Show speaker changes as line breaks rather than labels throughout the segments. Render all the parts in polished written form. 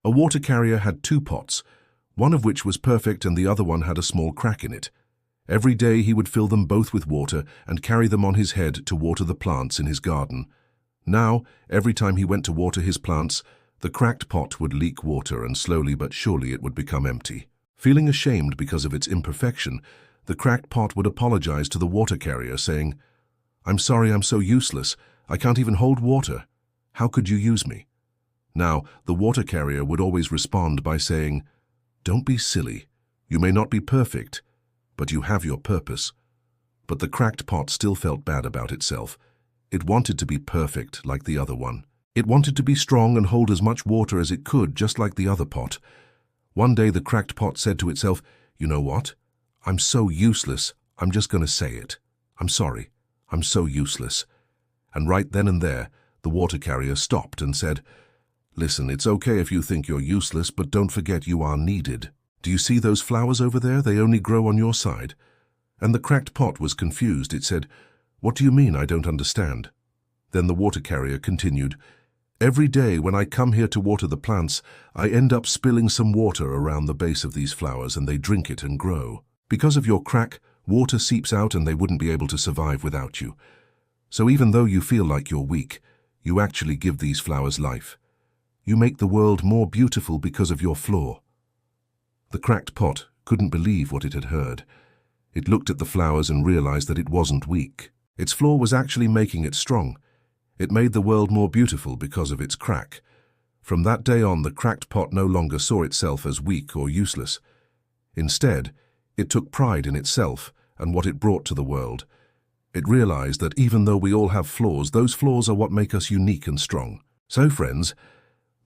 A water carrier had two pots, one of which was perfect and the other one had a small crack in it. Every day he would fill them both with water and carry them on his head to water the plants in his garden. Now, every time he went to water his plants, the cracked pot would leak water and slowly but surely it would become empty. Feeling ashamed because of its imperfection, the cracked pot would apologize to the water carrier, saying, "I'm sorry, I'm so useless. I can't even hold water. How could you use me?" Now, the water carrier would always respond by saying, "Don't be silly. You may not be perfect, but you have your purpose." But the cracked pot still felt bad about itself. It wanted to be perfect like the other one. It wanted to be strong and hold as much water as it could, just like the other pot. One day the cracked pot said to itself, "You know what? I'm so useless, I'm just going to say it. I'm sorry. I'm so useless." And right then and there, the water carrier stopped and said, "Listen, it's okay if you think you're useless, but don't forget you are needed. Do you see those flowers over there? They only grow on your side." And the cracked pot was confused. It said, "What do you mean? I don't understand." Then the water carrier continued, "Every day when I come here to water the plants, I end up spilling some water around the base of these flowers and they drink it and grow. Because of your crack, water seeps out and they wouldn't be able to survive without you. So even though you feel like you're weak, you actually give these flowers life. You make the world more beautiful because of your flaw." The cracked pot couldn't believe what it had heard. It looked at the flowers and realized that it wasn't weak. Its flaw was actually making it strong. It made the world more beautiful because of its crack. From that day on, the cracked pot no longer saw itself as weak or useless. Instead, it took pride in itself and what it brought to the world. It realized that even though we all have flaws, those flaws are what make us unique and strong. So friends,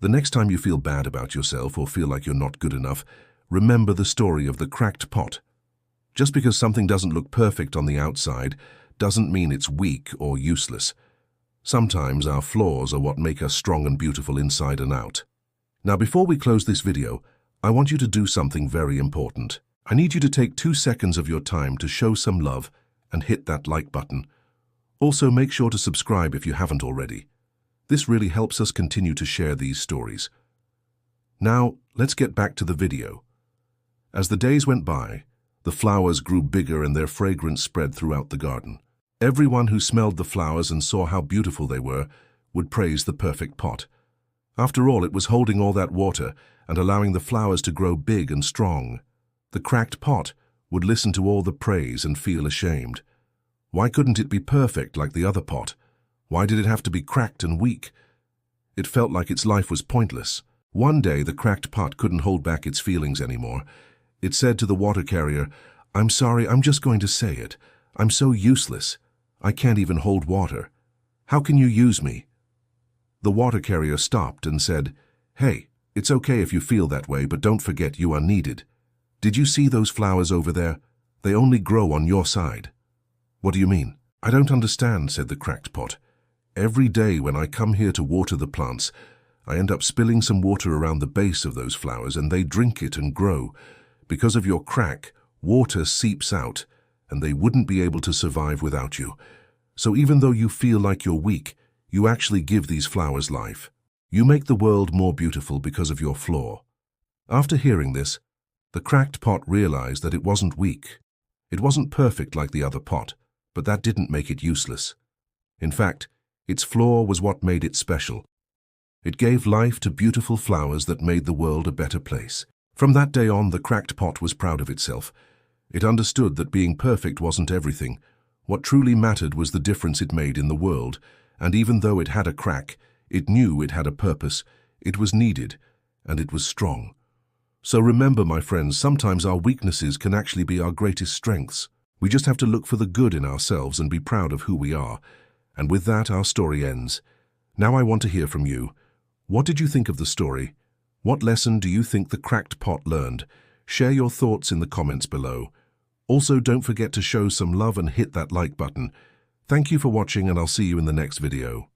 the next time you feel bad about yourself or feel like you're not good enough, remember the story of the cracked pot. Just because something doesn't look perfect on the outside doesn't mean it's weak or useless. Sometimes our flaws are what make us strong and beautiful inside and out. Now, before we close this video, I want you to do something very important. I need you to take 2 seconds of your time to show some love and hit that like button. Also, make sure to subscribe if you haven't already. This really helps us continue to share these stories. Now, let's get back to the video. As the days went by, the flowers grew bigger and their fragrance spread throughout the garden. Everyone who smelled the flowers and saw how beautiful they were would praise the perfect pot. After all, it was holding all that water and allowing the flowers to grow big and strong. The cracked pot would listen to all the praise and feel ashamed. Why couldn't it be perfect like the other pot? Why did it have to be cracked and weak? It felt like its life was pointless. One day, the cracked pot couldn't hold back its feelings anymore. It said to the water carrier, "I'm sorry, I'm just going to say it. I'm so useless. I can't even hold water. How can you use me?" The water carrier stopped and said, "Hey, it's okay if you feel that way, but don't forget you are needed. Did you see those flowers over there? They only grow on your side." "What do you mean?" "I don't understand," said the cracked pot. "Every day when I come here to water the plants, I end up spilling some water around the base of those flowers and they drink it and grow. Because of your crack, water seeps out and they wouldn't be able to survive without you. So even though you feel like you're weak, you actually give these flowers life. You make the world more beautiful because of your flaw." After hearing this, the cracked pot realized that it wasn't weak. It wasn't perfect like the other pot, but that didn't make it useless. In fact, its flaw was what made it special. It gave life to beautiful flowers that made the world a better place. From that day on, the cracked pot was proud of itself. It understood that being perfect wasn't everything. What truly mattered was the difference it made in the world, and even though it had a crack, it knew it had a purpose, it was needed, and it was strong. So remember, my friends, sometimes our weaknesses can actually be our greatest strengths. We just have to look for the good in ourselves and be proud of who we are. And with that, our story ends. Now I want to hear from you. What did you think of the story? What lesson do you think the cracked pot learned? Share your thoughts in the comments below. Also, don't forget to show some love and hit that like button. Thank you for watching, and I'll see you in the next video.